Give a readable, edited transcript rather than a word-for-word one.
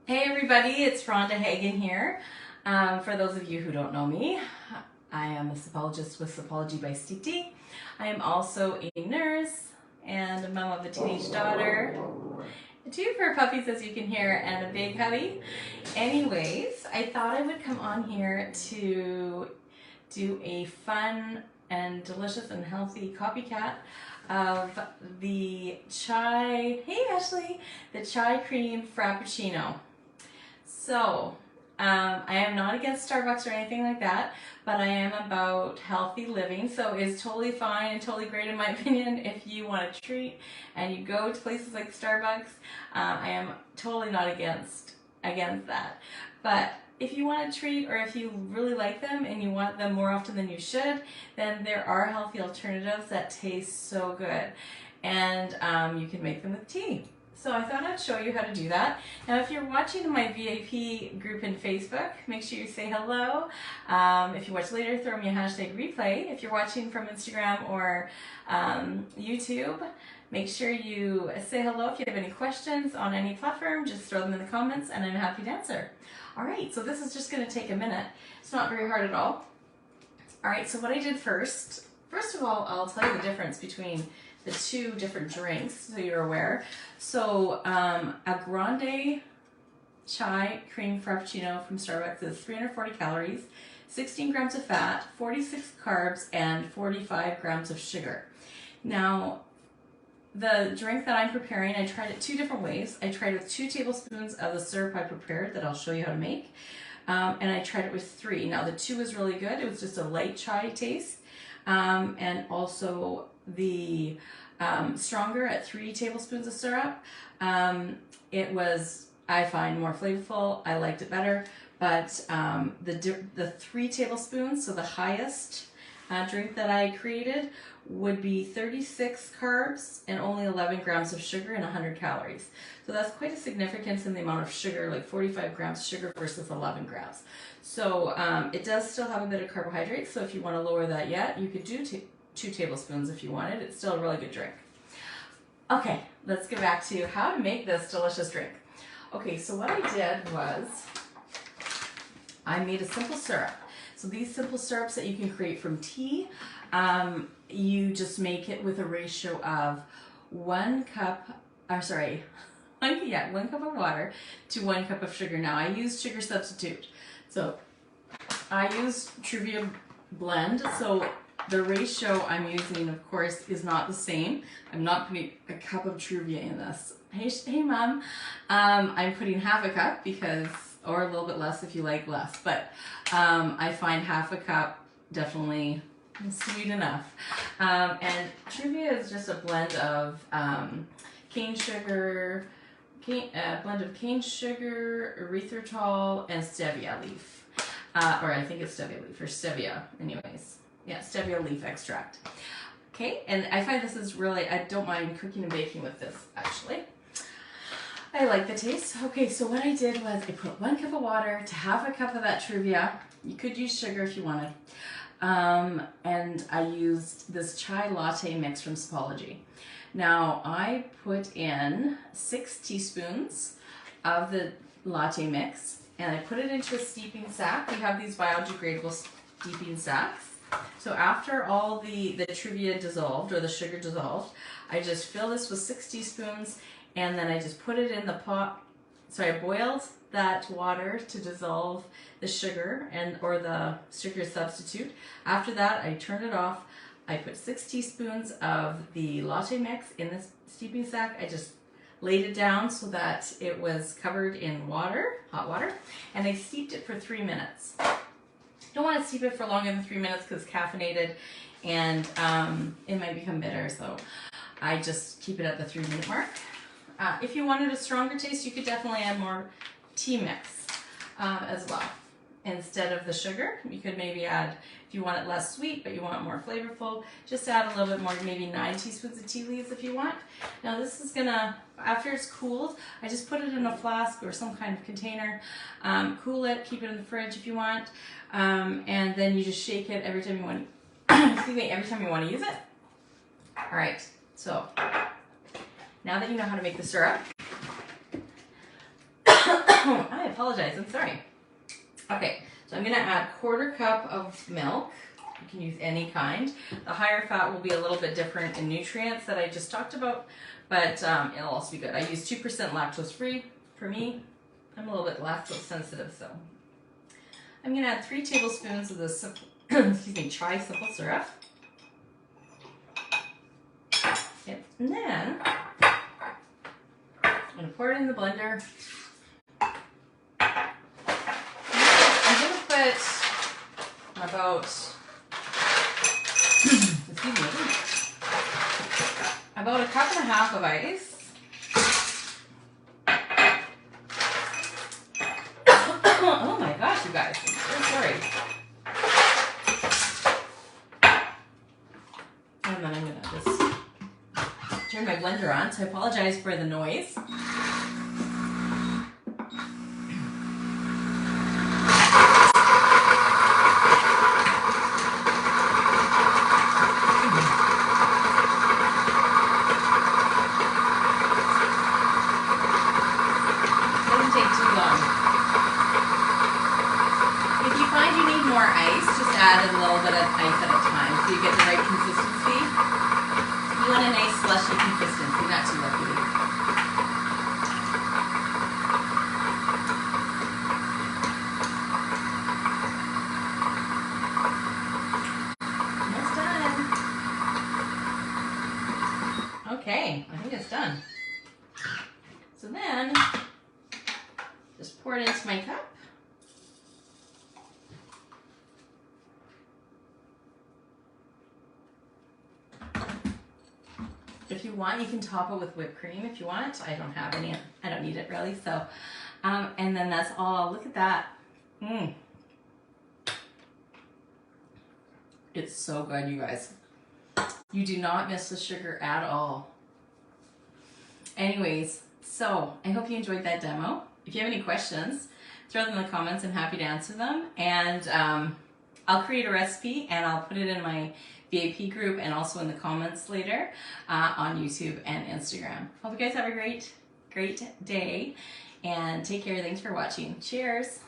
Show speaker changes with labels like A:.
A: Hey everybody, it's Rhonda Hagen here. For those of you who don't know me, I am a Sopologist with Sopology by Steve D. I am also a nurse and a mom of a teenage daughter, two fur puppies as you can hear, and a big hubby. Anyways, I thought I would come on here to do a fun and delicious and healthy copycat of the chai, hey Ashley, the chai cream Frappuccino. So, I am not against Starbucks or anything like that, but I am about healthy living, so it's totally fine and totally great in my opinion if you want a treat and you go to places like Starbucks. I am totally not against that. But if you want a treat or if you really like them and you want them more often than you should, then there are healthy alternatives that taste so good. And you can make them with tea. So I thought I'd show you how to do that. Now if you're watching my VIP group in Facebook, make sure you say hello. If you watch later, throw me a hashtag replay. If you're watching from Instagram or YouTube, make sure you say hello. If you have any questions on any platform, just throw them in the comments and I'm happy to answer. All right, so this is just gonna take a minute. It's not very hard at all. All right, so what I did first of all, I'll tell you the difference between the two different drinks so you're aware. So a grande chai cream frappuccino from Starbucks is 340 calories, 16 grams of fat, 46 carbs, and 45 grams of sugar. Now, the drink that I'm preparing, I tried it two different ways. I tried it with 2 tablespoons of the syrup I prepared that I'll show you how to make. And I tried it with 3. Now the 2 was really good. It was just a light chai taste. And also the stronger at 3 tablespoons of syrup. It was, I find, more flavorful. I liked it better. But the 3 tablespoons, so the highest drink that I created, would be 36 carbs and only 11 grams of sugar and 100 calories. So that's quite a significance in the amount of sugar, like 45 grams sugar versus 11 grams. So it does still have a bit of carbohydrates, so if you want to lower that yet, you could do 2 tablespoons if you wanted. It's still a really good drink. Okay, let's get back to how to make this delicious drink. Okay, so what I did was I made a simple syrup. So these simple syrups that you can create from tea, you just make it with a ratio of 1 cup of water to 1 cup of sugar. Now I use sugar substitute. So I use Truvia blend. So the ratio I'm using, of course, is not the same. I'm not putting a cup of Truvia in this. Hey mom. I'm putting half a cup because, or a little bit less if you like less, but I find half a cup definitely sweet enough. And Truvia is just a blend of cane sugar, erythritol, and stevia leaf. Or I think it's stevia leaf, or stevia, anyways. Yeah, stevia leaf extract. Okay, and I find this is really, I don't mind cooking and baking with this, actually. I like the taste. Okay, so what I did was I put 1 cup of water to half a cup of that Truvia. You could use sugar if you wanted. And I used this chai latte mix from Sopology. Now I put in 6 teaspoons of the latte mix and I put it into a steeping sack. We have these biodegradable steeping sacks. So after all the Truvia dissolved or the sugar dissolved, I just fill this with 6 teaspoons and then I just put it in the pot. So I boiled that water to dissolve the sugar or the sugar substitute. After that, I turned it off. I put 6 teaspoons of the latte mix in this steeping sack. I just laid it down so that it was covered in water, hot water, and I steeped it for 3 minutes. Don't want to steep it for longer than 3 minutes because it's caffeinated and it might become bitter, so I just keep it at the 3-minute mark. If you wanted a stronger taste, you could definitely add more tea mix as well. Instead of the sugar, you could maybe add, if you want it less sweet but you want it more flavorful, just add a little bit more, maybe 9 teaspoons of tea leaves if you want. Now this is gonna, after it's cooled, I just put it in a flask or some kind of container, cool it, keep it in the fridge if you want, and then you just shake it every time you want every time you want to use it. All right, so now that you know how to make the syrup, apologize. I'm sorry. Okay, so I'm going to add 1/4 cup of milk. You can use any kind. The higher fat will be a little bit different in nutrients that I just talked about, but it'll also be good. I use 2% lactose free. For me, I'm a little bit lactose sensitive, so I'm going to add 3 tablespoons of this excuse me, chai simple syrup. Okay. And then I'm going to pour it in the blender. I'm going to put about, excuse me, about 1.5 cups of ice. Oh my gosh, you guys, I'm so sorry. And then I'm going to just turn my blender on, so I apologize for the noise. Doesn't take too long. If you find you need more ice, just add a little bit of ice at a time so you get the right consistency. You want a nice slushy consistency, not too liquidy. Almost done. Okay, I think it's done. So then, just pour it into my cup. If you want, you can top it with whipped cream if you want. I don't have any. I don't need it really. So, and then that's all. Look at that. It's so good, you guys. You do not miss the sugar at all. Anyways, so I hope you enjoyed that demo. If you have any questions, throw them in the comments. I'm happy to answer them. And I'll create a recipe and I'll put it in my VIP group and also in the comments later on YouTube and Instagram. Hope you guys have a great day and take care. Thanks for watching. Cheers.